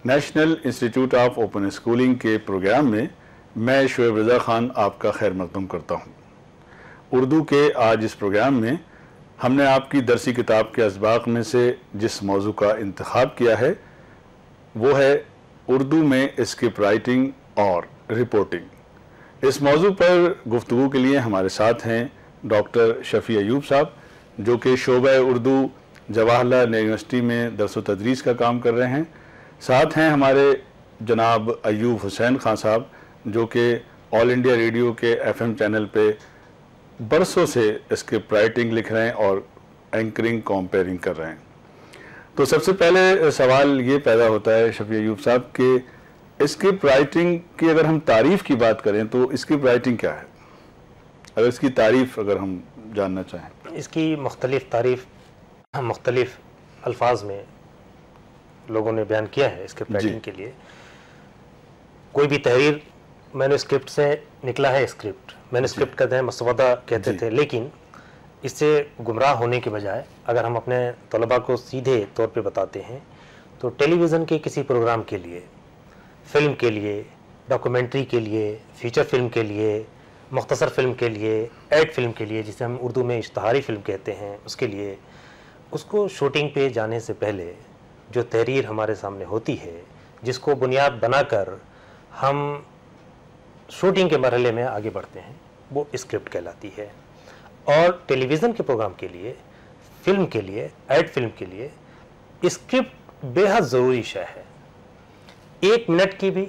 National institute of open schooling के programme में मैं शोएब रज़ा ख़ान आपका खैर मक़दम करता हूँ। उर्दू के आज इस प्रोग्राम में हमने आपकी दरसी किताब के असबाक़ में से जिस मौजू का इंतख़ाब किया है वो है उर्दू में स्क्रिप्ट राइटिंग और रिपोर्टिंग। इस मौजू पर गुफ्तगू के लिए हमारे साथ हैं डॉक्टर शफ़ी अयूब साहब, जो कि शोबा उर्दू जवाहरलाल यूनिवर्सिटी में दरस व तदरीस का काम कर रहे हैं। साथ हैं हमारे जनाब अयूब हुसैन खान साहब, जो कि ऑल इंडिया रेडियो के एफएम चैनल पे बरसों से स्क्रिप्ट राइटिंग लिख रहे हैं और एंकरिंग कंपेयरिंग कर रहे हैं। तो सबसे पहले सवाल ये पैदा होता है शफ़ी अयूब साहब कि स्क्रिप्ट राइटिंग की अगर हम तारीफ़ की बात करें तो स्क्रिप्ट राइटिंग क्या है, अगर इसकी तारीफ़ अगर हम जानना चाहें। इसकी मुख्तलिफ़ तारीफ़ मुख्तलिफ़ अल्फाज में लोगों ने बयान किया है। स्क्रिप्ट राइटिंग के लिए कोई भी तहरीर मैन्युस्क्रिप्ट से निकला है। स्क्रिप्ट मैन्युस्क्रिप्ट कहते हैं, मसवदा कहते थे, लेकिन इससे गुमराह होने के बजाय अगर हम अपने तलबा को सीधे तौर पे बताते हैं तो टेलीविज़न के किसी प्रोग्राम के लिए, फ़िल्म के लिए, डॉक्यूमेंट्री के लिए, फीचर फिल्म के लिए, मुख्तसर फिल्म के लिए, एड फिल्म के लिए, जिसे हम उर्दू में इश्तहारी फिल्म कहते हैं, उसके लिए उसको शूटिंग पे जाने से पहले जो तहरीर हमारे सामने होती है, जिसको बुनियाद बनाकर हम शूटिंग के मरहले में आगे बढ़ते हैं, वो स्क्रिप्ट कहलाती है। और टेलीविज़न के प्रोग्राम के लिए, फ़िल्म के लिए, एड फिल्म के लिए स्क्रिप्ट बेहद ज़रूरी शय है। 1 मिनट की भी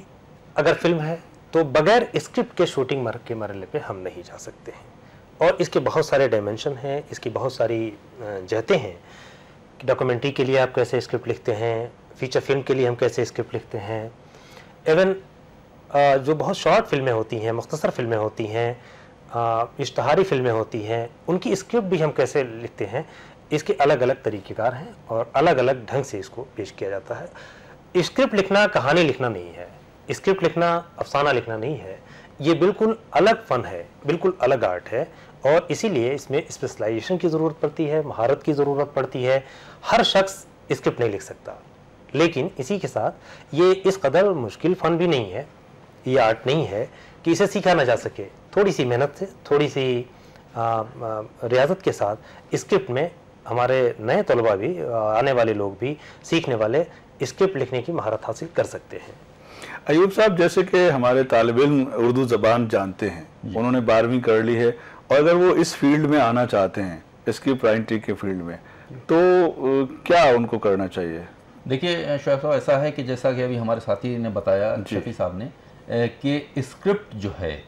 अगर फिल्म है तो बगैर स्क्रिप्ट के शूटिंग के मरहले पे हम नहीं जा सकते हैं। और इसके बहुत सारे डायमेंशन हैं, इसकी बहुत सारी जहतें हैं। डॉक्यूमेंट्री के लिए आप कैसे स्क्रिप्ट लिखते हैं, फीचर फिल्म के लिए हम कैसे स्क्रिप्ट लिखते हैं, इवन जो बहुत शॉर्ट फिल्में होती हैं, मुख्तसर फिल्में होती हैं, इश्तहारी फिल्में होती हैं, उनकी स्क्रिप्ट भी हम कैसे लिखते हैं, इसके अलग अलग तरीक़ेकार हैं और अलग अलग ढंग से इसको पेश किया जाता है। स्क्रिप्ट लिखना कहानी लिखना नहीं है, स्क्रिप्ट लिखना अफसाना लिखना नहीं है, ये बिल्कुल अलग फ़न है, बिल्कुल अलग आर्ट है। और इसीलिए इसमें स्पेशलाइजेशन की ज़रूरत पड़ती है, महारत की ज़रूरत पड़ती है। हर शख्स स्क्रिप्ट नहीं लिख सकता, लेकिन इसी के साथ ये इस कदर मुश्किल फ़न भी नहीं है, ये आर्ट नहीं है कि इसे सीखा ना जा सके। थोड़ी सी मेहनत से, थोड़ी सी रियाजत के साथ स्क्रिप्ट में हमारे नए तलबा भी, आने वाले लोग भी, सीखने वाले स्क्रिप्ट लिखने की महारत हासिल कर सकते हैं। अयूब साहब, जैसे कि हमारे तालिब इल्म उर्दू ज़बान जानते हैं, उन्होंने 12वीं कर ली है और अगर वो इस फील्ड में आना चाहते हैं, स्क्रिप्ट राइटिंग के फील्ड में, तो क्या उनको करना चाहिए? देखिए शोएब साहब, ऐसा है कि जैसा कि अभी हमारे साथी ने बताया, शफी साहब ने, कि स्क्रिप्ट जो है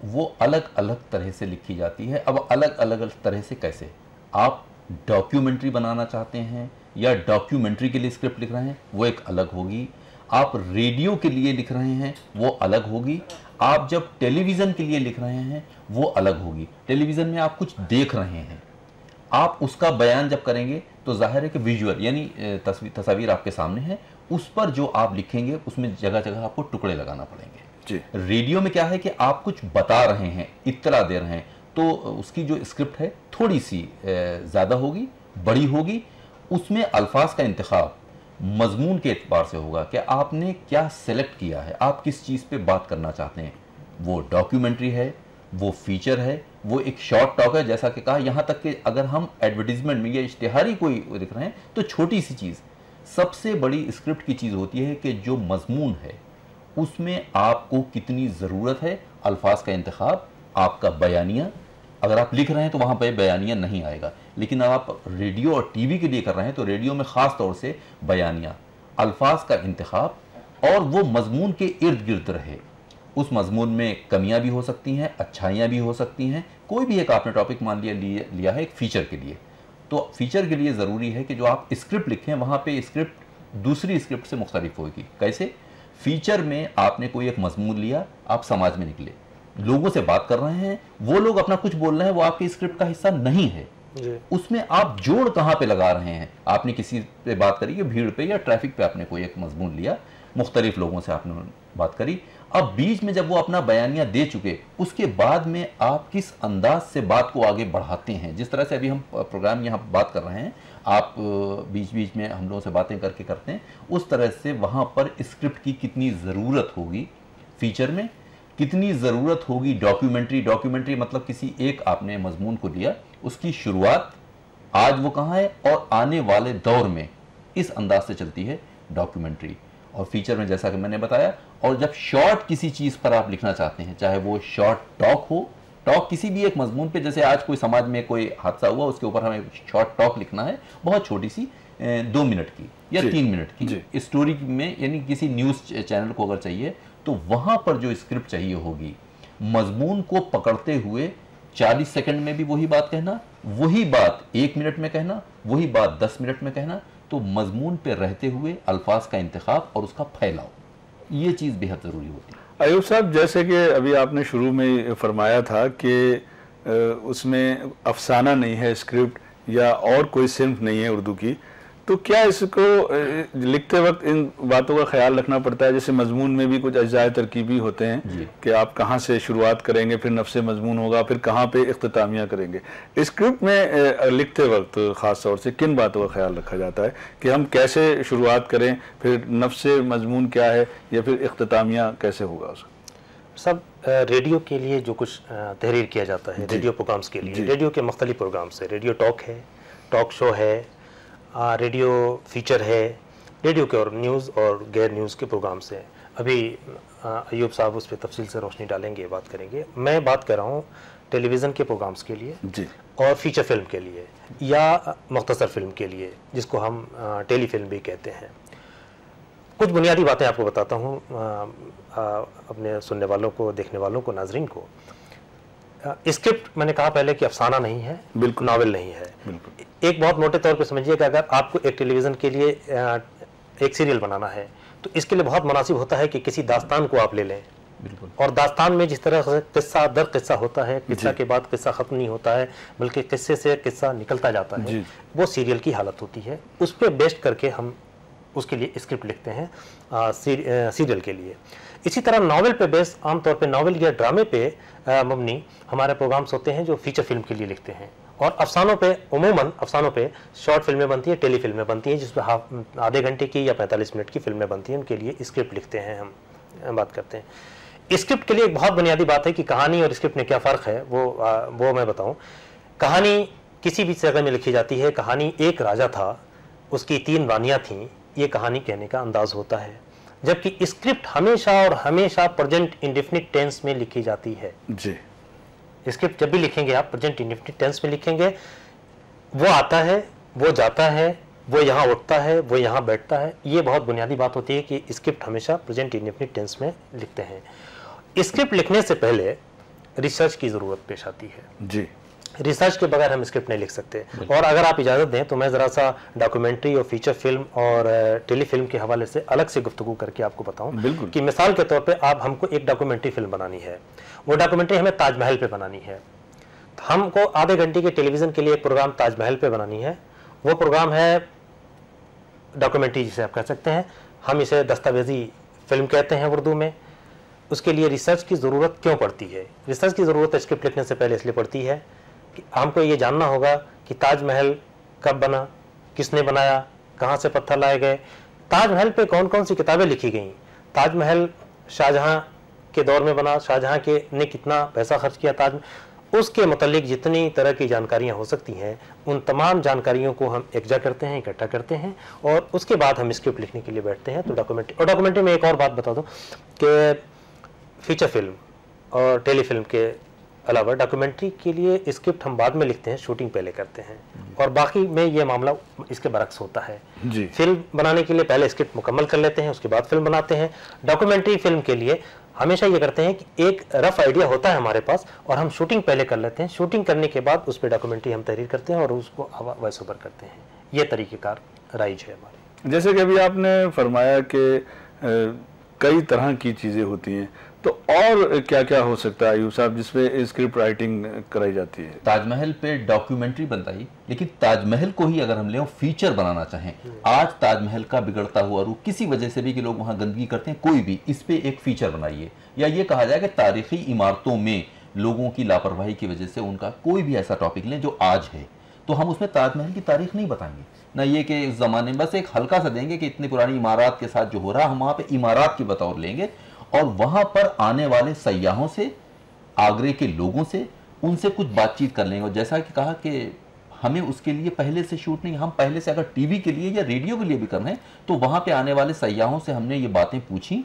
वो अलग अलग तरह से लिखी जाती है। अब अलग अलग तरह से कैसे? आप डॉक्यूमेंट्री बनाना चाहते हैं या डॉक्यूमेंट्री के लिए स्क्रिप्ट लिख रहे हैं, वो एक अलग होगी। आप रेडियो के लिए लिख रहे हैं, वो अलग होगी। आप जब टेलीविज़न के लिए लिख रहे हैं, वो अलग होगी। टेलीविज़न में आप कुछ देख रहे हैं, आप उसका बयान जब करेंगे तो जाहिर है कि विजुअल यानी तस्वीर आपके सामने है, उस पर जो आप लिखेंगे उसमें जगह जगह आपको टुकड़े लगाना पड़ेंगे जी। रेडियो में क्या है कि आप कुछ बता रहे हैं, इत्तला दे रहे हैं, तो उसकी जो स्क्रिप्ट है थोड़ी सी ज़्यादा होगी, बड़ी होगी। उसमें अल्फाज का इंतखाब मजमून के एतबार से होगा कि आपने क्या सेलेक्ट किया है, आप किस चीज़ पे बात करना चाहते हैं। वो डॉक्यूमेंट्री है, वो फीचर है, वो एक शॉर्ट टॉक है, जैसा कि कहा। यहाँ तक कि अगर हम एडवर्टीजमेंट में या इश्तिहारी कोई लिख रहे हैं तो छोटी सी चीज़, सबसे बड़ी स्क्रिप्ट की चीज़ होती है कि जो मजमून है उसमें आपको कितनी ज़रूरत है, अल्फाज का इंतखाब, आपका बयानिया। अगर आप लिख रहे हैं तो वहाँ पर बयानिया नहीं आएगा, लेकिन आप रेडियो और टीवी के लिए कर रहे हैं तो रेडियो में ख़ास तौर से बयानिया, अल्फाज का इंतखाब और वो मजमून के इर्द गिर्द रहे। उस मजमून में कमियां भी हो सकती हैं, अच्छाइयां भी हो सकती हैं। कोई भी एक आपने टॉपिक मान लिया है एक फ़ीचर के लिए, तो फीचर के लिए ज़रूरी है कि जो आप स्क्रिप्ट लिखें वहाँ पे स्क्रिप्ट दूसरी स्क्रिप्ट से मुख्तलिफ होगी। कैसे? फीचर में आपने कोई एक मजमून लिया, आप समाज में निकले, लोगों से बात कर रहे हैं, वो लोग अपना कुछ बोल रहे हैं, वो आपकी स्क्रिप्ट का हिस्सा नहीं है। उसमें आप जोड़ कहाँ पे लगा रहे हैं? आपने किसी पे बात करी, भीड़ पे या ट्रैफिक पे आपने कोई एक मजमून लिया, मुख्तलिफ लोगों से आपने बात करी, अब बीच में जब वो अपना बयानिया दे चुके, उसके बाद में आप किस अंदाज से बात को आगे बढ़ाते हैं। जिस तरह से अभी हम प्रोग्राम यहाँ बात कर रहे हैं, आप बीच बीच में हम लोगों से बातें करके करते हैं, उस तरह से वहाँ पर स्क्रिप्ट की कितनी ज़रूरत होगी फीचर में, कितनी ज़रूरत होगी डॉक्यूमेंट्री मतलब किसी एक आपने मजमून को लिया, उसकी शुरुआत आज वो कहाँ है और आने वाले दौर में इस अंदाज से चलती है डॉक्यूमेंट्री। और फीचर में जैसा कि मैंने बताया, और जब शॉर्ट किसी चीज़ पर आप लिखना चाहते हैं, चाहे वो शॉर्ट टॉक हो, टॉक किसी भी एक मजमून पे, जैसे आज कोई समाज में कोई हादसा हुआ, उसके ऊपर हमें शॉर्ट टॉक लिखना है, बहुत छोटी सी 2 मिनट की या 3 मिनट की स्टोरी में, यानी किसी न्यूज़ चैनल को अगर चाहिए, तो वहाँ पर जो स्क्रिप्ट चाहिए होगी, मजमून को पकड़ते हुए 40 सेकंड में भी वही बात कहना, वही बात 1 मिनट में कहना, वही बात 10 मिनट में कहना, तो मजमून पे रहते हुए अल्फाज का इंतखाब और उसका फैलाव, ये चीज़ बेहद ज़रूरी होती है। अयूब साहब, जैसे कि अभी आपने शुरू में फरमाया था कि उसमें अफसाना नहीं है स्क्रिप्ट या और कोई सिंफ नहीं है उर्दू की, तो क्या इसको लिखते वक्त इन बातों का ख्याल रखना पड़ता है? जैसे मजमून में भी कुछ अज्जाए तरकीबी होते हैं कि आप कहाँ से शुरुआत करेंगे, फिर नफ्से मजमून होगा, फिर कहाँ पे इख्तितामिया करेंगे। स्क्रिप्ट में लिखते वक्त ख़ास तौर से किन बातों का ख्याल रखा जाता है कि हम कैसे शुरुआत करें, फिर नफ्से मजमून क्या है, या फिर इख्तितामिया कैसे होगा उसका? सब रेडियो के लिए जो कुछ तहरीर किया जाता है, रेडियो प्रोग्राम्स के लिए, रेडियो के मुख्तलिफ प्रोग्राम्स है, रेडियो टॉक है, टॉक शो है, रेडियो फीचर है, रेडियो के और न्यूज़ और गैर न्यूज़ के प्रोग्राम्स हैं। अभी अयूब साहब उस पर तफसील से रोशनी डालेंगे, बात करेंगे। मैं बात कर रहा हूँ टेलीविज़न के प्रोग्राम्स के लिए जी, और फीचर फिल्म के लिए या मुख्तसर फिल्म के लिए, जिसको हम टेली फिल्म भी कहते हैं। कुछ बुनियादी बातें आपको बताता हूँ, अपने सुनने वालों को, देखने वालों को, नाजरीन को। स्क्रिप्ट मैंने कहा पहले कि अफसाना नहीं है, बिल्कुल नावल नहीं है। बिल्कुल। एक बहुत मोटे तौर पे समझिए कि अगर आपको एक टेलीविज़न के लिए एक सीरियल बनाना है, तो इसके लिए बहुत मुनासिब होता है कि किसी दास्तान को आप ले लें। बिल्कुल। और दास्तान में जिस तरह से किस्सा दर किस्सा होता है, किस्सा के बाद किस्सा ख़त्म नहीं होता है, बल्कि किस्से से किस्सा निकलता जाता है, वो सीरियल की हालत होती है। उस पर बेस्ड करके हम उसके लिए स्क्रिप्ट लिखते हैं सीरियल के लिए। इसी तरह नावल पे बेस, आमतौर पे नावल या ड्रामे पे मबनी हमारे प्रोग्राम्स होते हैं जो फीचर फिल्म के लिए लिखते हैं। और अफसानों पे, उमूमन अफसानों पे शॉर्ट फिल्में बनती हैं, टेली फिल्में बनती हैं, जिसमें आधे घंटे की या 45 मिनट की फिल्में बनती हैं, उनके लिए स्क्रिप्ट लिखते हैं। हम बात करते हैं स्क्रिप्ट के लिए। एक बहुत बुनियादी बात है कि कहानी और स्क्रिप्ट में क्या फ़र्क है, वो मैं बताऊँ। कहानी किसी भी जगह में लिखी जाती है। कहानी एक राजा था, उसकी 3 रानियाँ थीं, ये कहानी कहने का अंदाज़ होता है। जबकि स्क्रिप्ट हमेशा और हमेशा प्रेजेंट इंडेफिनिट टेंस में लिखी जाती है जी। स्क्रिप्ट जब भी लिखेंगे आप प्रेजेंट इंडेफिनिट टेंस में लिखेंगे। वो आता है, वो जाता है, वो यहाँ उठता है, वो यहाँ बैठता है। ये बहुत बुनियादी बात होती है कि स्क्रिप्ट हमेशा प्रेजेंट इंडेफिनिट टेंस में लिखते हैं। स्क्रिप्ट लिखने से पहले रिसर्च की ज़रूरत पेश आती है जी। रिसर्च के बगैर हम स्क्रिप्ट नहीं लिख सकते। और अगर आप इजाज़त दें तो मैं ज़रा सा डॉक्यूमेंट्री और फीचर फिल्म और टेली फिल्म के हवाले से अलग से गुफ्तगू करके आपको बताऊं कि मिसाल के तौर पे आप हमको एक डॉक्यूमेंट्री फिल्म बनानी है। वो डॉक्यूमेंट्री हमें ताजमहल पे बनानी है। तो हमको आधे घंटे के टेलीविज़न के लिए एक प्रोग्राम ताजमहल पे बनानी है। वो प्रोग्राम है डॉक्यूमेंट्री जिसे आप कह सकते हैं, हम इसे दस्तावेजी फिल्म कहते हैं उर्दू में। उसके लिए रिसर्च की ज़रूरत क्यों पड़ती है? रिसर्च की ज़रूरत स्क्रिप्ट लिखने से पहले इसलिए पड़ती है कि हमको ये जानना होगा कि ताजमहल कब बना, किसने बनाया, कहाँ से पत्थर लाए गए, ताजमहल पे कौन कौन सी किताबें लिखी गई, ताजमहल शाहजहां के दौर में बना, शाहजहां के ने कितना पैसा खर्च किया ताजमहल, उसके मुतालिक जितनी तरह की जानकारियाँ हो सकती हैं, उन तमाम जानकारियों को हम एकजा करते हैं, इकट्ठा करते हैं और उसके बाद हम स्क्रिप्ट लिखने के लिए बैठते हैं। तो डॉक्यूमेंट्री में एक और बात बता दूँ कि फीचर फिल्म और टेली फिल्म के अलावा डॉक्यूमेंट्री के लिए स्क्रिप्ट हम बाद में लिखते हैं, शूटिंग पहले करते हैं। और बाकी में ये मामला इसके बरक्स होता है जी। फिल्म बनाने के लिए पहले स्क्रिप्ट मुकम्मल कर लेते हैं, उसके बाद फिल्म बनाते हैं। डॉक्यूमेंट्री फिल्म के लिए हमेशा ये करते हैं कि एक रफ आइडिया होता है हमारे पास और हम शूटिंग पहले कर लेते हैं। शूटिंग करने के बाद उस पर डॉक्यूमेंट्री हम तहरीर करते हैं और उसको वॉइस ओवर करते हैं। ये तरीक़ेकार राइज है हमारे। जैसे कि अभी आपने फरमाया कि कई तरह की चीज़ें होती हैं, तो और क्या क्या हो सकता है आयुब साहब जिसपे स्क्रिप्ट राइटिंग कराई जाती है? ताजमहल पे डॉक्यूमेंट्री बनता ही, लेकिन ताजमहल को ही अगर हम ले फीचर बनाना चाहें, आज ताजमहल का बिगड़ता हुआ रूप किसी वजह से भी कि लोग वहां गंदगी करते हैं, कोई भी इस पे एक फीचर बनाइए, या ये कहा जाए कि तारीखी इमारतों में लोगों की लापरवाही की वजह से उनका कोई भी ऐसा टॉपिक लें जो आज है, तो हम उसमें ताजमहल की तारीख नहीं बताएंगे, ना ये कि इस जमाने में बस एक हल्का सा देंगे कि इतनी पुरानी इमारत के साथ जो हो रहा है, हम वहां पे इमारत की बतौर लेंगे और वहां पर आने वाले सयाहों से, आगरे के लोगों से, उनसे कुछ बातचीत कर लेंगे। और जैसा कि कहा कि हमें उसके लिए पहले से शूट नहीं, हम पहले से अगर टीवी के लिए या रेडियो के लिए भी कर रहे हैं तो वहां पे आने वाले सयाहों से हमने ये बातें पूछी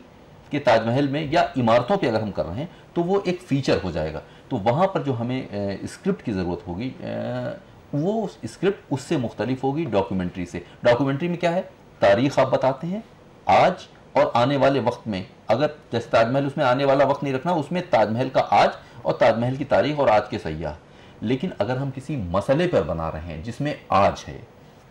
कि ताजमहल में या इमारतों पे अगर हम कर रहे हैं तो वो एक फीचर हो जाएगा। तो वहां पर जो हमें स्क्रिप्ट की ज़रूरत होगी, वो स्क्रिप्ट उससे मुख्तलिफ होगी डॉक्यूमेंट्री से। डॉक्यूमेंट्री में क्या है, तारीख आप बताते हैं आज और आने वाले वक्त में, अगर जैसे ताजमहल उसमें आने वाला वक्त नहीं रखना, उसमें ताजमहल का आज और ताजमहल की तारीख और आज के सयाह। लेकिन अगर हम किसी मसले पर बना रहे हैं जिसमें आज है,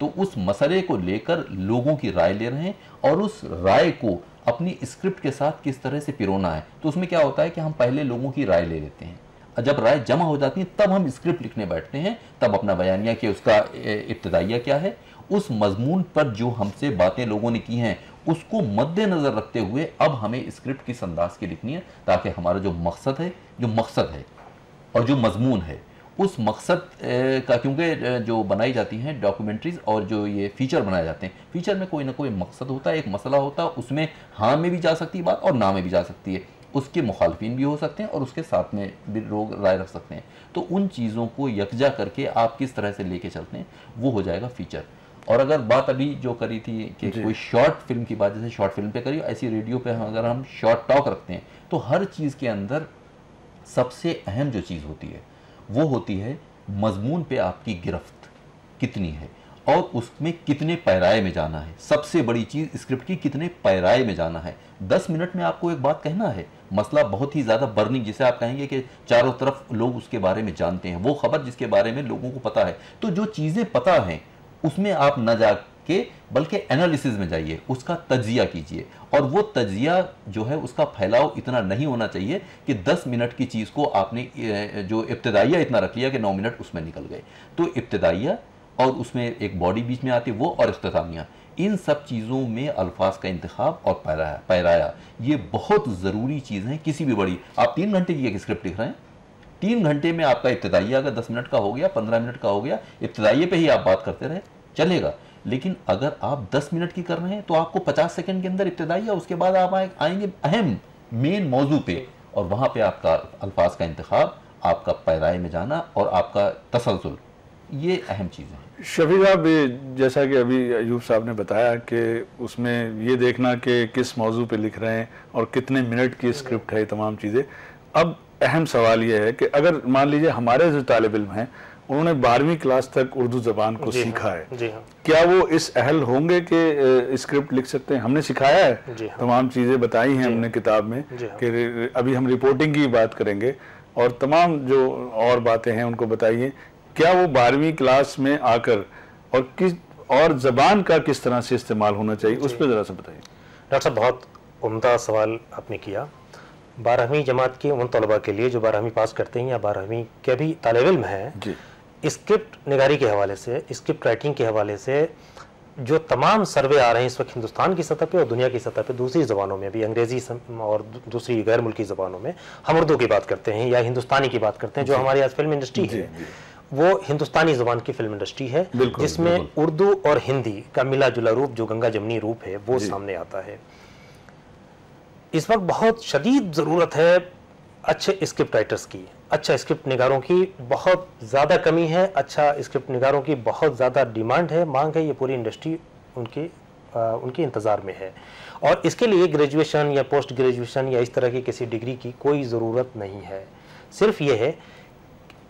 तो उस मसले को लेकर लोगों की राय ले रहे हैं और उस राय को अपनी स्क्रिप्ट के साथ किस तरह से पिरोना है, तो उसमें क्या होता है कि हम पहले लोगों की राय ले लेते हैं, जब राय जमा हो जाती है तब हम स्क्रिप्ट लिखने बैठते हैं, तब अपना बयानिया कि उसका इब्तिदाइया क्या है, उस मजमून पर जो हमसे बातें लोगों ने की हैं उसको मद्देनजर रखते हुए अब हमें स्क्रिप्ट किस अंदाज की लिखनी है, ताकि हमारा जो मकसद है और जो मजमून है उस मकसद का, क्योंकि जो बनाई जाती हैं डॉक्यूमेंट्रीज और जो ये फीचर बनाए जाते हैं, फीचर में कोई ना कोई मकसद होता है, एक मसला होता है, उसमें हाँ में भी जा सकती है बात और ना में भी जा सकती है, उसके मुखालफिन भी हो सकते हैं और उसके साथ में भी लोग राय रख सकते हैं। तो उन चीज़ों को यकजा करके आप किस तरह से लेके चलते हैं वो हो जाएगा फीचर। और अगर बात अभी जो करी थी कि कोई शॉर्ट फिल्म की बात, जैसे शॉर्ट फिल्म पे करी, ऐसी रेडियो पे अगर हम शॉर्ट टॉक रखते हैं तो हर चीज़ के अंदर सबसे अहम जो चीज़ होती है वो होती है मजमून पे आपकी गिरफ्त कितनी है और उसमें कितने पैराए में जाना है। सबसे बड़ी चीज़ स्क्रिप्ट की कितने पैराए में जाना है। 10 मिनट में आपको एक बात कहना है, मसला बहुत ही ज़्यादा बर्निंग, जिसे आप कहेंगे कि चारों तरफ लोग उसके बारे में जानते हैं, वो खबर जिसके बारे में लोगों को पता है, तो जो चीज़ें पता हैं उसमें आप न जाके बल्कि एनालिसिस में जाइए, उसका तज्जिया कीजिए। और वो तज्जिया जो है उसका फैलाव इतना नहीं होना चाहिए कि 10 मिनट की चीज़ को आपने जो इब्तिदाइया इतना रख लिया कि 9 मिनट उसमें निकल गए। तो इब्तिदाइया और उसमें एक बॉडी बीच में आती है वो, और इख्तितामिया, इन सब चीज़ों में अल्फाज का इंतखाब और पैराया ये बहुत ज़रूरी चीज़ है। किसी भी बड़ी, आप 3 घंटे की एक स्क्रिप्ट लिख रहे हैं, 3 घंटे में आपका इब्तिदाइया अगर 10 मिनट का हो गया, 15 मिनट का हो गया, इब्तिदाइये पे ही आप बात करते रहे चलेगा। लेकिन अगर आप 10 मिनट की कर रहे हैं तो आपको 50 सेकंड के अंदर इब्तिदाइया, उसके बाद आप आएंगे अहम मेन मौजू पे, और वहाँ पे आपका अल्फाज का इंतखाब, आपका पैराए में जाना और आपका तसलसल, ये अहम चीज़ें हैं। शफी साहब, जैसा कि अभी अयूब साहब ने बताया कि उसमें ये देखना कि किस मौजू पे लिख रहे हैं और कितने मिनट की स्क्रिप्ट है, तमाम चीज़ें। अब अहम सवाल ये है कि अगर मान लीजिए हमारे जो तालिब इल्म हैं उन्होंने 12वीं क्लास तक उर्दू ज़बान को सीखा है, क्या वो इस अहल होंगे कि स्क्रिप्ट लिख सकते हैं? हमने सिखाया है, तमाम चीज़ें बताई हैं हमने किताब में कि अभी हम रिपोर्टिंग की बात करेंगे और तमाम जो और बातें हैं उनको बताइए। क्या वो 12वीं क्लास में आकर और किस और ज़बान का किस तरह से इस्तेमाल होना चाहिए, उस पर ज़रा सा बताइए। डॉक्टर साहब, बहुत उम्दा सवाल आपने किया। 12वीं जमात के उन तलबा के लिए जो 12वीं पास करते हैं या 12वीं के भी तालिब इल्म हैं, स्क्रिप्ट निगारी के हवाले से, स्क्रिप्ट राइटिंग के हवाले से जो तमाम सर्वे आ रहे हैं इस वक्त हिंदुस्तान की सतह पे और दुनिया की सतह पे, दूसरी ज़बानों में भी, अंग्रेज़ी और दूसरी गैर मुल्की ज़बानों में, हम उर्दू की बात करते हैं या हिंदुस्तानी की बात करते हैं, जो हमारी आज फिल्म इंडस्ट्री है वो हिंदुस्तानी ज़बान की फिल्म इंडस्ट्री है, जिसमें उर्दू और हिंदी का मिला जुला रूप, जो गंगा जमनी रूप है, वो सामने आता है। इस वक्त बहुत शदीद ज़रूरत है अच्छे स्क्रिप्ट राइटर्स की, अच्छा स्क्रिप्ट निगारों की बहुत ज़्यादा कमी है, अच्छा स्क्रिप्ट निगारों की बहुत ज़्यादा डिमांड है, मांग है। ये पूरी इंडस्ट्री उनके इंतज़ार में है और इसके लिए ग्रेजुएशन या पोस्ट ग्रेजुएशन या इस तरह की किसी डिग्री की कोई ज़रूरत नहीं है। सिर्फ ये है,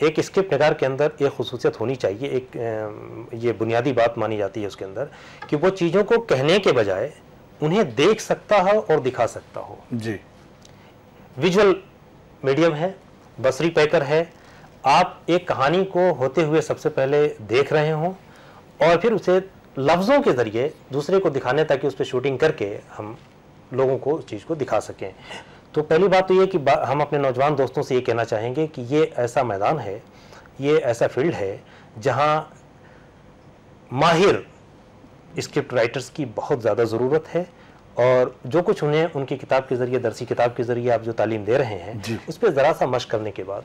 एक स्क्रिप्ट निगार के अंदर एक खुसूसियत होनी चाहिए, एक ये बुनियादी बात मानी जाती है उसके अंदर, कि वो चीज़ों को कहने के बजाय उन्हें देख सकता हो और दिखा सकता हो। जी, विजुअल मीडियम है, बसरी पैकर है, आप एक कहानी को होते हुए सबसे पहले देख रहे हों और फिर उसे लफ्ज़ों के ज़रिए दूसरे को दिखाने, ताकि उस पर शूटिंग करके हम लोगों को उस चीज़ को दिखा सकें। तो पहली बात तो ये कि हम अपने नौजवान दोस्तों से ये कहना चाहेंगे कि ये ऐसा मैदान है, ये ऐसा फील्ड है जहाँ माहिर स्क्रिप्ट राइटर्स की बहुत ज़्यादा ज़रूरत है, और जो कुछ उन्हें उनकी किताब के ज़रिए, दरसी किताब के ज़रिए आप जो तालीम दे रहे हैं, उस पर ज़रा सा मशक करने के बाद,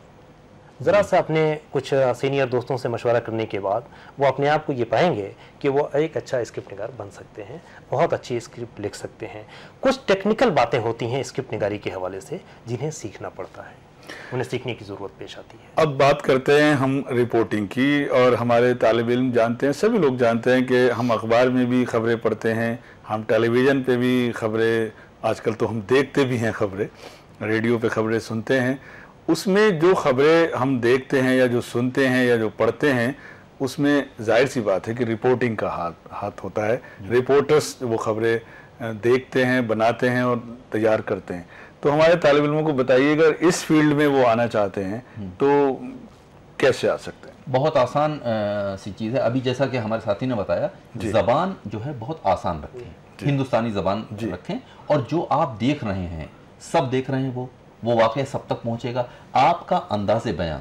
ज़रा सा अपने कुछ सीनियर दोस्तों से मशवरा करने के बाद वो अपने आप को ये पाएंगे कि वो एक अच्छा स्क्रिप्ट निगार बन सकते हैं, बहुत अच्छी स्क्रिप्ट लिख सकते हैं। कुछ टेक्निकल बातें होती हैं स्क्रिप्ट निगारी के हवाले से जिन्हें सीखना पड़ता है, उन्हें सीखने की ज़रूरत पेश आती है। अब बात करते हैं हम रिपोर्टिंग की, और हमारे तालिब इल्म जानते हैं, सभी लोग जानते हैं कि हम अखबार में भी खबरें पढ़ते हैं, हम टेलीविज़न पे भी खबरें, आजकल तो हम देखते भी हैं खबरें, रेडियो पे खबरें सुनते हैं। उसमें जो खबरें हम देखते हैं या जो सुनते हैं या जो पढ़ते हैं, उसमें जाहिर सी बात है कि रिपोर्टिंग का हाथ होता है। रिपोर्टर्स वो खबरें देखते हैं, बनाते हैं और तैयार करते हैं। तो हमारे तालिब इल्मों को बताइए, अगर इस फील्ड में वो आना चाहते हैं तो कैसे आ सकते हैं? बहुत आसान सी चीज़ है। अभी जैसा कि हमारे साथी ने बताया, ज़बान जो है बहुत आसान रखें, हिंदुस्तानी ज़बान रखें, और जो आप देख रहे हैं, सब देख रहे हैं, वो वाकई सब तक पहुंचेगा। आपका अंदाज़े बयां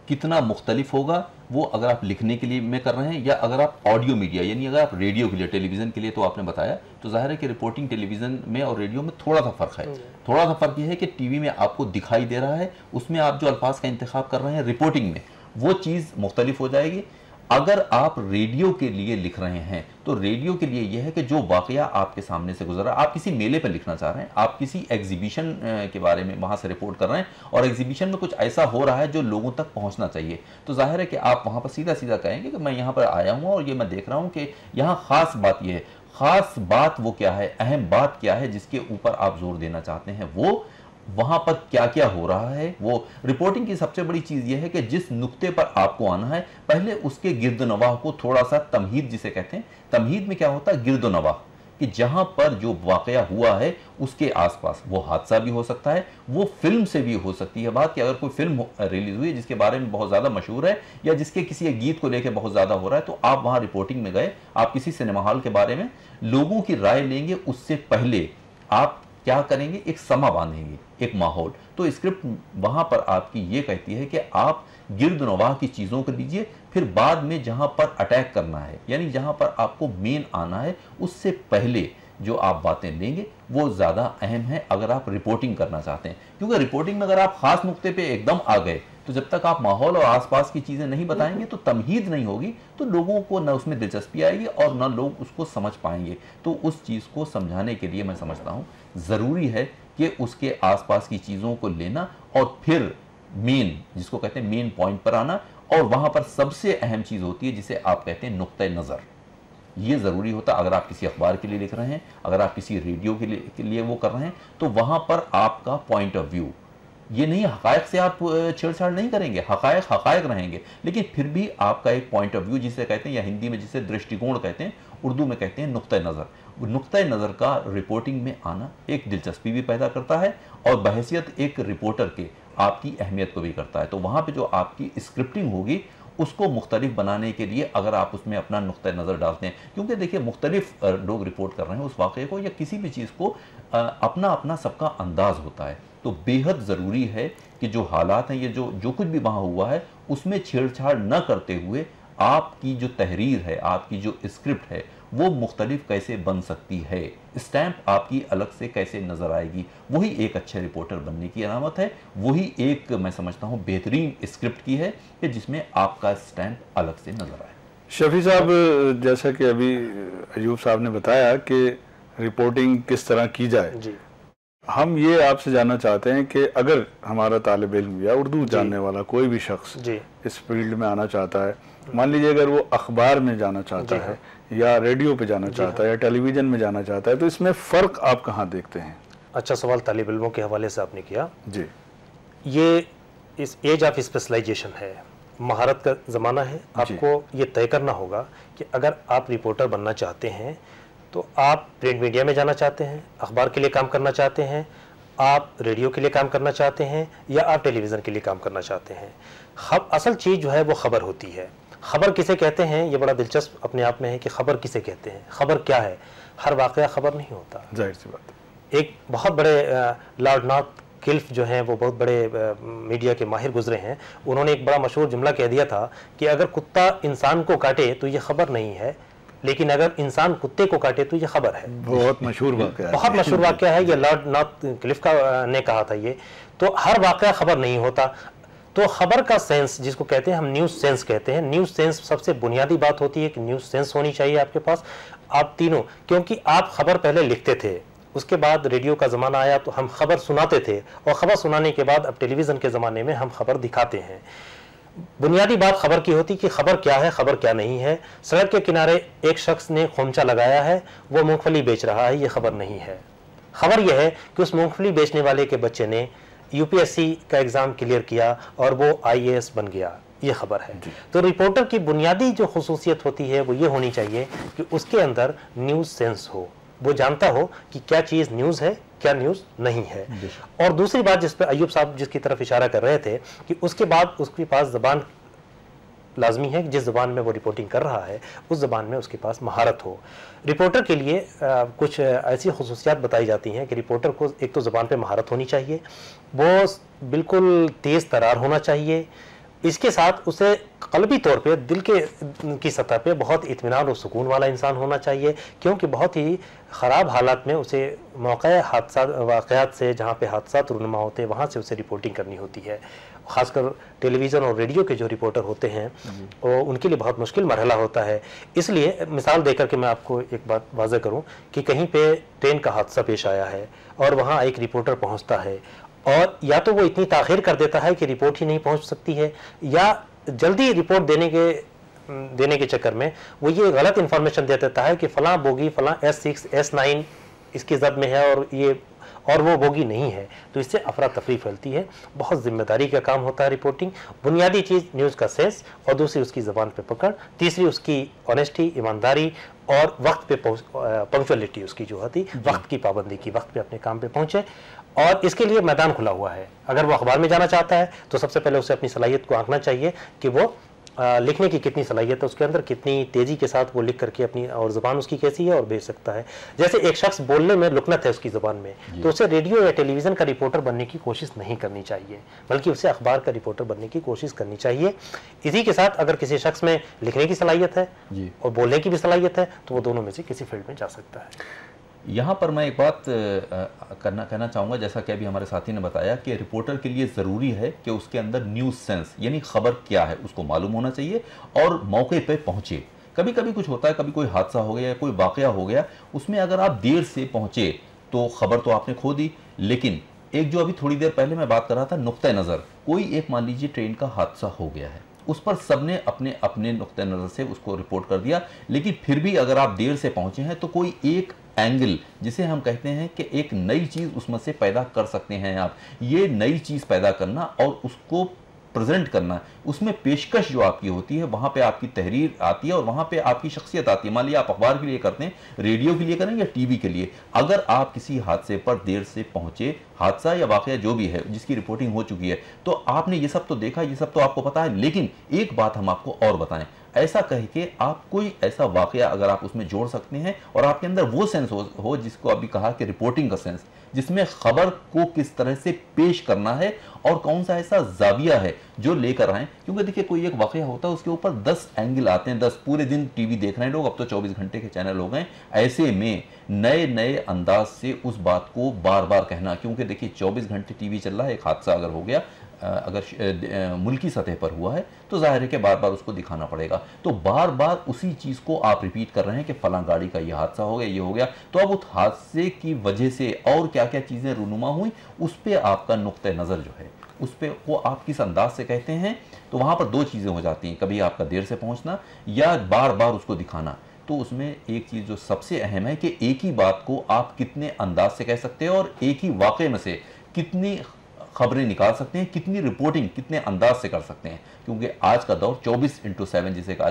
कितना मुख्तलिफ होगा, वो अगर आप लिखने के लिए में कर रहे हैं या अगर आप ऑडियो मीडिया, यानी अगर आप रेडियो के लिए, टेलीविज़न के लिए, तो आपने बताया, तो जाहिर है कि रिपोर्टिंग टेलीविज़न में और रेडियो में थोड़ा सा फ़र्क है। थोड़ा सा फ़र्क ये है कि टीवी में आपको दिखाई दे रहा है, उसमें आप जो अल्फाज का इंतखाब कर रहे हैं, रिपोर्टिंग में वो चीज़ मुख्तलिफ हो जाएगी। अगर आप रेडियो के लिए लिख रहे हैं तो रेडियो के लिए यह है कि जो वाकया आपके सामने से गुजरा, आप किसी मेले पर लिखना चाह रहे हैं, आप किसी एग्जीबिशन के बारे में वहां से रिपोर्ट कर रहे हैं, और एग्जीबिशन में कुछ ऐसा हो रहा है जो लोगों तक पहुंचना चाहिए, तो जाहिर है कि आप वहां पर सीधा सीधा कहेंगे कि मैं यहाँ पर आया हूँ और ये मैं देख रहा हूँ कि यहाँ खास बात यह है। खास बात वो क्या है, अहम बात क्या है जिसके ऊपर आप जोर देना चाहते हैं, वो वहां पर क्या क्या हो रहा है। वो रिपोर्टिंग की सबसे बड़ी चीज यह है कि जिस नुक्ते पर आपको आना है, पहले उसके गिर्दोनवाह को थोड़ा सा, तमहीद जिसे कहते हैं, तमहीद में क्या होता है, गिर्दोनवाह, कि जहां पर जो वाकया हुआ है उसके आसपास, वो हादसा भी हो सकता है, वो फिल्म से भी हो सकती है बात, कि अगर कोई फिल्म रिलीज हुई जिसके बारे में बहुत ज्यादा मशहूर है या जिसके किसी एक गीत को लेकर बहुत ज्यादा हो रहा है, तो आप वहां रिपोर्टिंग में गए, आप किसी सिनेमा हॉल के बारे में लोगों की राय लेंगे, उससे पहले आप क्या करेंगे, एक समा बांधेंगे, एक माहौल। तो स्क्रिप्ट वहां पर आपकी ये कहती है कि आप गिर्दनवाह की चीजों को लीजिए, फिर बाद में जहां पर अटैक करना है, यानी जहां पर आपको मेन आना है, उससे पहले जो आप बातें लेंगे वो ज्यादा अहम है अगर आप रिपोर्टिंग करना चाहते हैं। क्योंकि रिपोर्टिंग में अगर आप खास नुक्ते पे एकदम आ गए, तो जब तक आप माहौल और आसपास की चीजें नहीं बताएंगे, तो तमहीद नहीं होगी, तो लोगों को न उसमें दिलचस्पी आएगी और न लोग उसको समझ पाएंगे। तो उस चीज को समझाने के लिए मैं समझता हूं जरूरी है कि उसके आसपास की चीजों को लेना और फिर मेन, जिसको कहते हैं मेन पॉइंट पर आना, और वहां पर सबसे अहम चीज होती है जिसे आप कहते हैं नुक्ते नजर। ये जरूरी होता है। अगर आप किसी अखबार के लिए लिख रहे हैं, अगर आप किसी रेडियो के लिए वो कर रहे हैं, तो वहां पर आपका पॉइंट ऑफ व्यू, ये नहीं हकायक से आप छेड़छाड़ नहीं करेंगे, हकायक रहेंगे, लेकिन फिर भी आपका एक पॉइंट ऑफ व्यू जिसे कहते हैं, या हिंदी में जिसे दृष्टिकोण कहते हैं, उर्दू में कहते हैं नुक्ता नज़र। नुक्ता नज़र का रिपोर्टिंग में आना एक दिलचस्पी भी पैदा करता है और बहैसियत एक रिपोर्टर के आपकी अहमियत को भी करता है। तो वहाँ पर जो आपकी स्क्रिप्टिंग होगी उसको मुख्तलिफ बनाने के लिए अगर आप उसमें अपना नुक्ता नज़र डालते हैं, क्योंकि देखिए मुख्तलिफ लोग रिपोर्ट कर रहे हैं उस वाक़े को या किसी भी चीज़ को, अपना अपना सबका अंदाज़ होता है। तो बेहद ज़रूरी है कि जो हालात हैं, ये जो कुछ भी वहाँ हुआ है, उसमें छेड़छाड़ न करते हुए आपकी जो तहरीर है, आपकी जो स्क्रिप्ट है, वो मुख्तलिफ कैसे बन सकती है, स्टैंप आपकी अलग से कैसे नज़र आएगी, वही एक अच्छे रिपोर्टर बनने की अलामत है। वही एक मैं समझता हूँ बेहतरीन स्क्रिप्ट की है कि जिसमें आपका स्टैंप अलग से नज़र आए। शफी साहब, जैसा कि अभी अयूब साहब ने बताया कि रिपोर्टिंग किस तरह की जाए, जी। हम ये आपसे जानना चाहते हैं कि अगर हमारा तालिब इल्म या उर्दू जानने वाला कोई भी शख्स इस फील्ड में आना चाहता है, मान लीजिए अगर वो अखबार में जाना चाहता है या रेडियो पे जाना चाहता है या टेलीविज़न में जाना चाहता है, तो इसमें फ़र्क आप कहाँ देखते हैं? अच्छा सवाल तालिब इल्मों के हवाले से आपने किया। जी, ये इस एज ऑफ स्पेशलाइजेशन है, महारत का ज़माना है। आपको ये तय करना होगा कि अगर आप रिपोर्टर बनना चाहते हैं तो आप प्रिंट मीडिया में जाना चाहते हैं, अखबार के लिए काम करना चाहते हैं, आप रेडियो के लिए काम करना चाहते हैं, या आप टेलीविज़न के लिए काम करना चाहते हैं। असल चीज़ जो है वो खबर होती है। खबर किसे कहते हैं, ये बड़ा दिलचस्प अपने आप में है कि खबर किसे कहते हैं, खबर क्या है। हर वाक़या खबर नहीं होता, जाहिर सी बात है। एक बहुत बड़े लॉर्ड नॉर्थ किल्फ जो हैं वो बहुत बड़े मीडिया के माहिर गुजरे हैं, उन्होंने एक बड़ा मशहूर जुमला कह दिया था कि अगर कुत्ता इंसान को काटे तो ये खबर नहीं है, लेकिन अगर इंसान कुत्ते को काटे तो ये खबर है। बहुत मशहूर वाक़या है, बहुत मशहूर वाक़या है, ये लॉर्ड नॉर्थ क्लिफ का ने कहा था ये। तो हर वाक़या खबर नहीं होता। तो खबर का सेंस जिसको कहते हैं हम न्यूज़ सेंस कहते हैं, न्यूज़ सेंस सबसे बुनियादी बात होती है कि न्यूज़ सेंस होनी चाहिए आपके पास, आप तीनों। क्योंकि आप खबर पहले लिखते थे, उसके बाद रेडियो का ज़माना आया तो हम खबर सुनाते थे, और ख़बर सुनाने के बाद अब टेलीविज़न के ज़माने में हम खबर दिखाते हैं। बुनियादी बात खबर की होती कि खबर क्या है, खबर क्या नहीं है। सड़क के किनारे एक शख्स ने खोमचा लगाया है, वो मूंगफली बेच रहा है, ये खबर नहीं है। खबर यह है कि उस मूंगफली बेचने वाले के बच्चे ने यूपीएससी का एग्ज़ाम क्लियर किया और वो आईएएस बन गया, ये खबर है। तो रिपोर्टर की बुनियादी जो खुसूसियत होती है वो ये होनी चाहिए कि उसके अंदर न्यूज़ सेंस हो, वो जानता हो कि क्या चीज़ न्यूज़ है, क्या न्यूज़ नहीं है। और दूसरी बात जिस पे अय्यूब साहब जिसकी तरफ इशारा कर रहे थे कि उसके बाद उसके पास ज़बान लाजमी है, जिस ज़बान में वो रिपोर्टिंग कर रहा है उस ज़बान में उसके पास महारत हो। रिपोर्टर के लिए कुछ ऐसी खुसूसियात बताई जाती हैं कि रिपोर्टर को एक तो ज़बान पे महारत होनी चाहिए, वो बिल्कुल तेज़ तरार होना चाहिए, इसके साथ उसे क़ल्बी तौर पे दिल की सतह पे बहुत इत्मीनान और सुकून वाला इंसान होना चाहिए, क्योंकि बहुत ही ख़राब हालात में उसे मौक़े हादसा वाक़यात से, जहाँ पे हादसात रुनुमा होते हैं, वहाँ से उसे रिपोर्टिंग करनी होती है। ख़ासकर टेलीविज़न और रेडियो के जो रिपोर्टर होते हैं वो उनके लिए बहुत मुश्किल मरहला होता है। इसलिए मिसाल देकर के मैं आपको एक बात वाज़ेह करूँ कि कहीं पे ट्रेन का हादसा पेश आया है और वहाँ एक रिपोर्टर पहुँचता है, और या तो वो इतनी ताख़ीर कर देता है कि रिपोर्ट ही नहीं पहुँच सकती है, या जल्दी रिपोर्ट देने के चक्कर में वो ये गलत इन्फॉर्मेशन दे देता है कि फ़लाँ बोगी, फ़लाँ S6 S9 इसकी ज़द में है और वो बोगी नहीं है। तो इससे अफरा तफरी फैलती है। बहुत जिम्मेदारी का काम होता है रिपोर्टिंग। बुनियादी चीज़ न्यूज़ का सेंस, और दूसरी उसकी ज़बान पे पकड़, तीसरी उसकी ऑनेस्टी, ईमानदारी, और वक्त पे पंक्चुअलिटी उसकी जो होती, वक्त की पाबंदी की, वक्त पे अपने काम पे पहुँचे। और इसके लिए मैदान खुला हुआ है। अगर वो अखबार में जाना चाहता है तो सबसे पहले उसे अपनी सलाहियत को आंकना चाहिए कि वो लिखने की कितनी सलाहियत है उसके अंदर, कितनी तेज़ी के साथ वो लिख करके अपनी, और ज़बान उसकी कैसी है और भेज सकता है। जैसे एक शख्स बोलने में लुकनत है उसकी ज़बान में, तो उसे रेडियो या टेलीविज़न का रिपोर्टर बनने की कोशिश नहीं करनी चाहिए, बल्कि उसे अखबार का रिपोर्टर बनने की कोशिश करनी चाहिए। इसी के साथ अगर किसी शख्स में लिखने की सलाहियत है और बोलने की भी सलाहियत है तो वो दोनों में से किसी फील्ड में जा सकता है। यहाँ पर मैं एक बात कहना चाहूँगा, जैसा कि अभी हमारे साथी ने बताया कि रिपोर्टर के लिए ज़रूरी है कि उसके अंदर न्यूज़ सेंस, यानी ख़बर क्या है उसको मालूम होना चाहिए और मौके पे पहुँचे। कभी कभी कुछ होता है, कभी कोई हादसा हो गया या कोई वाक़या हो गया, उसमें अगर आप देर से पहुँचे तो ख़बर तो आपने खो दी। लेकिन एक जो अभी थोड़ी देर पहले मैं बात कर रहा था, नुक्ते नज़र, कोई एक मान लीजिए ट्रेन का हादसा हो गया है, उस पर सबने अपने अपने नुक्ते नज़र से उसको रिपोर्ट कर दिया, लेकिन फिर भी अगर आप देर से पहुँचे हैं तो कोई एक एंगल, जिसे हम कहते हैं कि एक नई चीज़ उसमें से पैदा कर सकते हैं आप। ये नई चीज़ पैदा करना और उसको प्रेजेंट करना, उसमें पेशकश जो आपकी होती है, वहाँ पे आपकी तहरीर आती है और वहाँ पे आपकी शख्सियत आती है। मान लिया आप अखबार के लिए करते हैं, रेडियो के लिए करें या टीवी के लिए, अगर आप किसी हादसे पर देर से पहुँचे, हादसा या वाक़या जो भी है जिसकी रिपोर्टिंग हो चुकी है, तो आपने ये सब तो देखा, ये सब तो आपको पता है, लेकिन एक बात हम आपको और बताएं, ऐसा कह के आप कोई ऐसा वाक़या अगर आप उसमें जोड़ सकते हैं और आपके अंदर वो सेंस हो जिसको अभी कहा कि रिपोर्टिंग का सेंस, जिसमें खबर को किस तरह से पेश करना है और कौन सा ऐसा जाविया है जो लेकर आए। क्योंकि देखिए कोई एक वाक़या होता है, उसके ऊपर 10 एंगल आते हैं, 10 पूरे दिन टीवी देख रहे हैं लोग, अब तो 24 घंटे के चैनल हो गए। ऐसे में नए नए अंदाज से उस बात को बार बार कहना, क्योंकि देखिए 24 घंटे टीवी चल रहा है, एक हादसा अगर हो गया, अगर मुल्की सतह पर हुआ है तो जाहिर है कि बार बार उसको दिखाना पड़ेगा। तो बार बार उसी चीज़ को आप रिपीट कर रहे हैं कि फलां गाड़ी का ये हादसा हो गया, ये हो गया, तो अब उस हादसे की वजह से और क्या क्या चीज़ें रूनुमा हुई, उस पर आपका नुक्ते नज़र जो है, उस पर वो आप किस अंदाज से कहते हैं। तो वहाँ पर दो चीज़ें हो जाती हैं, कभी आपका देर से पहुँचना या बार बार उसको दिखाना। तो उसमें एक चीज़ जो सबसे अहम है कि एक ही बात को आप कितने अंदाज से कह सकते हैं और एक ही वाक़े में से कितनी खबरें निकाल सकते हैं, कितनी रिपोर्टिंग कितने अंदाज से कर सकते हैं। क्योंकि आज का दौर 24/7 जिसे कहा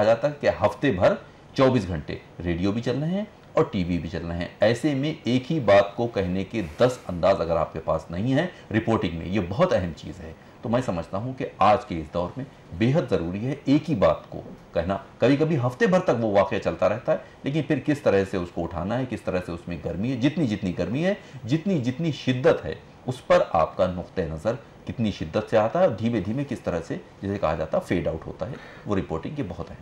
जाता है कि हफ्ते भर 24 घंटे रेडियो भी चल रहे हैं और टीवी भी चल रहे हैं। ऐसे में एक ही बात को कहने के 10 अंदाज अगर आपके पास नहीं है रिपोर्टिंग में, ये बहुत अहम चीज़ है। तो मैं समझता हूं कि आज के इस दौर में बेहद ज़रूरी है एक ही बात को कहना। कभी कभी हफ्ते भर तक वो वाक़या चलता रहता है, लेकिन फिर किस तरह से उसको उठाना है, किस तरह से उसमें गर्मी है, जितनी जितनी गर्मी है, जितनी जितनी शिद्दत है, उस पर आपका नुक्ते नज़र कितनी शिद्दत से आता है और धीमे धीमे किस तरह से, जिसे कहा जाता है फेड आउट होता है, वो रिपोर्टिंग की बहुत अहम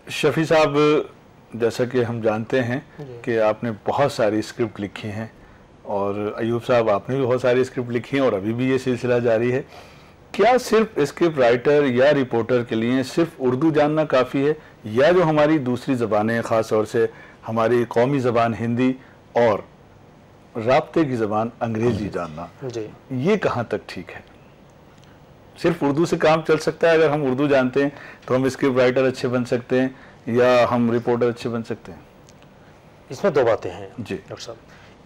है। शफी साहब, जैसा कि हम जानते हैं कि आपने बहुत सारी स्क्रिप्ट लिखी हैं और अयूब साहब आपने भी बहुत सारी स्क्रिप्ट लिखी हैं और अभी भी ये सिलसिला जारी है। क्या सिर्फ स्क्रिप्ट राइटर या रिपोर्टर के लिए सिर्फ उर्दू जानना काफ़ी है, या जो हमारी दूसरी ज़बानें, ख़ास तौर से हमारी कौमी ज़बान हिंदी और राब्ते की ज़बान अंग्रेज़ी जानना, ये कहाँ तक ठीक है? सिर्फ उर्दू से काम चल सकता है? अगर हम उर्दू जानते हैं तो हम स्क्रिप्ट राइटर अच्छे बन सकते हैं या हम रिपोर्टर अच्छे बन सकते हैं? इसमें दो बातें हैं जी डॉक्टर साहब।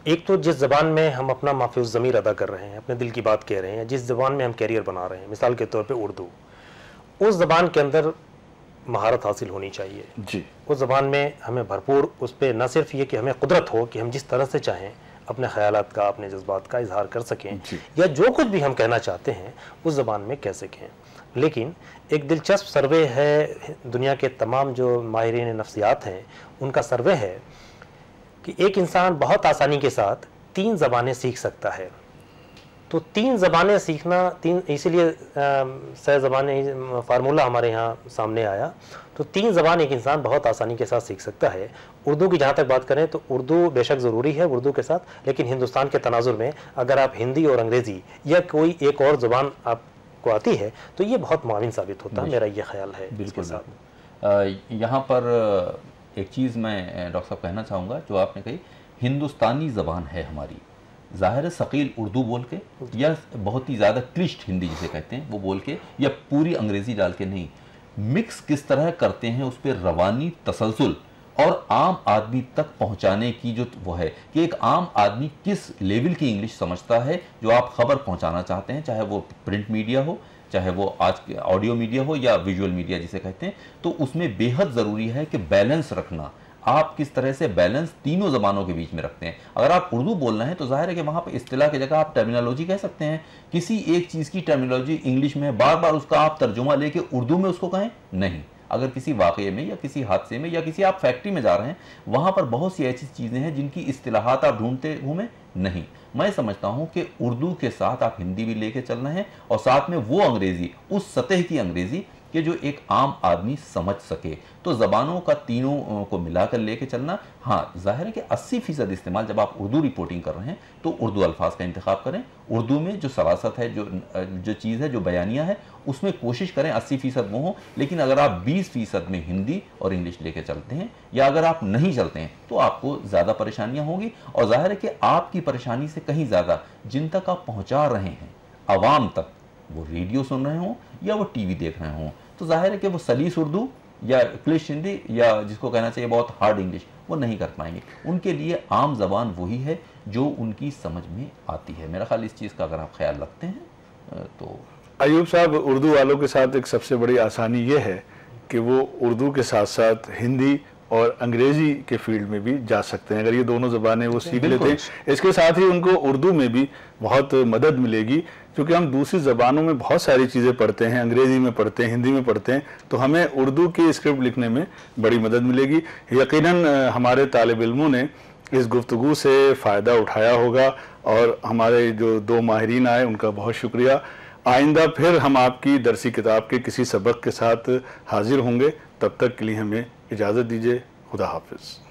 एक तो जिस ज़बान में हम अपना माफूज ज़मीर अदा कर रहे हैं, अपने दिल की बात कह रहे हैं, जिस ज़बान में हम कैरियर बना रहे हैं, मिसाल के तौर पे उर्दू, उस ज़बान के अंदर महारत हासिल होनी चाहिए जी। उस ज़बान में हमें भरपूर उस पर न सिर्फ ये कि हमें कुदरत हो कि हम जिस तरह से चाहें अपने ख़यालात का, अपने जज्बात का इजहार कर सकें या जो कुछ भी हम कहना चाहते हैं उस ज़बान में कह सकें। लेकिन एक दिलचस्प सर्वे है, दुनिया के तमाम जो माहिरीन नफ्सियात हैं उनका सर्वे है कि एक इंसान बहुत आसानी के साथ 3 ज़बानें सीख सकता है। तो 3 ज़बानें सीखना, इसीलिए सह ज़बानें फार्मूला हमारे यहाँ सामने आया। तो 3 ज़बान एक इंसान बहुत आसानी के साथ सीख सकता है। उर्दू की जहाँ तक बात करें तो उर्दू बेशक ज़रूरी है उर्दू के साथ, लेकिन हिंदुस्तान के तनाजुर में अगर आप हिंदी और अंग्रेज़ी या कोई एक और ज़बान आपको आती है तो ये बहुत मुआविन साबित होता है, मेरा ये ख्याल है। बिल्कुल। यहाँ पर एक चीज़ मैं डॉक्टर साहब कहना चाहूँगा, जो आपने कही हिंदुस्तानी ज़बान है हमारी, ज़ाहिर है सकील उर्दू बोल के या बहुत ही ज़्यादा क्लिष्ट हिंदी जिसे कहते हैं वो बोल के या पूरी अंग्रेज़ी डाल के नहीं, मिक्स किस तरह करते हैं उस पर रवानी तसलसल और आम आदमी तक पहुंचाने की जो वो है कि एक आम आदमी किस लेवल की इंग्लिश समझता है जो आप खबर पहुंचाना चाहते हैं, चाहे वो प्रिंट मीडिया हो, चाहे वो आज के ऑडियो मीडिया हो या विजुअल मीडिया जिसे कहते हैं, तो उसमें बेहद ज़रूरी है कि बैलेंस रखना। आप किस तरह से बैलेंस तीनों ज़बानों के बीच में रखते हैं। अगर आप उर्दू बोल रहे हैं तो जाहिर है कि वहाँ पर इस्तिलाह की जगह आप टर्मिनोलॉजी कह सकते हैं। किसी एक चीज़ की टर्मिनोलॉजी इंग्लिश में बार बार उसका आप तर्जुमा लेके उर्दू में उसको कहें नहीं। अगर किसी वाक़ये में या किसी हादसे में या किसी आप फैक्ट्री में जा रहे हैं, वहाँ पर बहुत सी ऐसी चीज़ें हैं जिनकी इस्तिलाहात आप ढूंढते घूमें नहीं। मैं समझता हूँ कि उर्दू के साथ आप हिंदी भी लेके चल रहे हैं और साथ में वो अंग्रेज़ी, उस सतह की अंग्रेज़ी कि जो एक आम आदमी समझ सके। तो ज़बानों का तीनों को मिलाकर लेके चलना, हाँ जाहिर है कि 80% इस्तेमाल जब आप उर्दू रिपोर्टिंग कर रहे हैं तो उर्दू अल्फाज का इंतखाब करें। उर्दू में जो सरासत है, जो चीज़ है, जो बयानिया है, उसमें कोशिश करें 80% वो हो। लेकिन अगर आप 20% में हिंदी और इंग्लिश लेके चलते हैं या अगर आप नहीं चलते हैं तो आपको ज़्यादा परेशानियाँ होंगी। और जाहिर है कि आपकी परेशानी से कहीं ज़्यादा जिन तक आप पहुँचा रहे हैं आवाम तक, वो रेडियो सुन रहे हों या वो टीवी देख रहे हों, तो जाहिर है कि वो सलीस उर्दू या क्लिश हिंदी या जिसको कहना चाहिए बहुत हार्ड इंग्लिश वो नहीं कर पाएंगे। उनके लिए आम ज़बान वही है जो उनकी समझ में आती है। मेरा ख्याल इस चीज़ का अगर आप ख्याल रखते हैं तो। अयूब साहब, उर्दू वालों के साथ एक सबसे बड़ी आसानी ये है कि वो उर्दू के साथ साथ हिंदी और अंग्रेज़ी के फील्ड में भी जा सकते हैं। अगर ये दोनों ज़बानें वो सीख लेते हैं, इसके साथ ही उनको उर्दू में भी बहुत मदद मिलेगी, क्योंकि हम दूसरी ज़बानों में बहुत सारी चीज़ें पढ़ते हैं, अंग्रेज़ी में पढ़ते हैं, हिंदी में पढ़ते हैं, तो हमें उर्दू की स्क्रिप्ट लिखने में बड़ी मदद मिलेगी। यकीनन हमारे तालिब इल्मों ने इस गुफ्तगू से फ़ायदा उठाया होगा और हमारे जो 2 माहिरीन आए उनका बहुत शुक्रिया। आइंदा फिर हम आपकी दरसी किताब के किसी सबक के साथ हाजिर होंगे। तब तक के लिए हमें इजाज़त दीजिए। खुदा हाफिज़।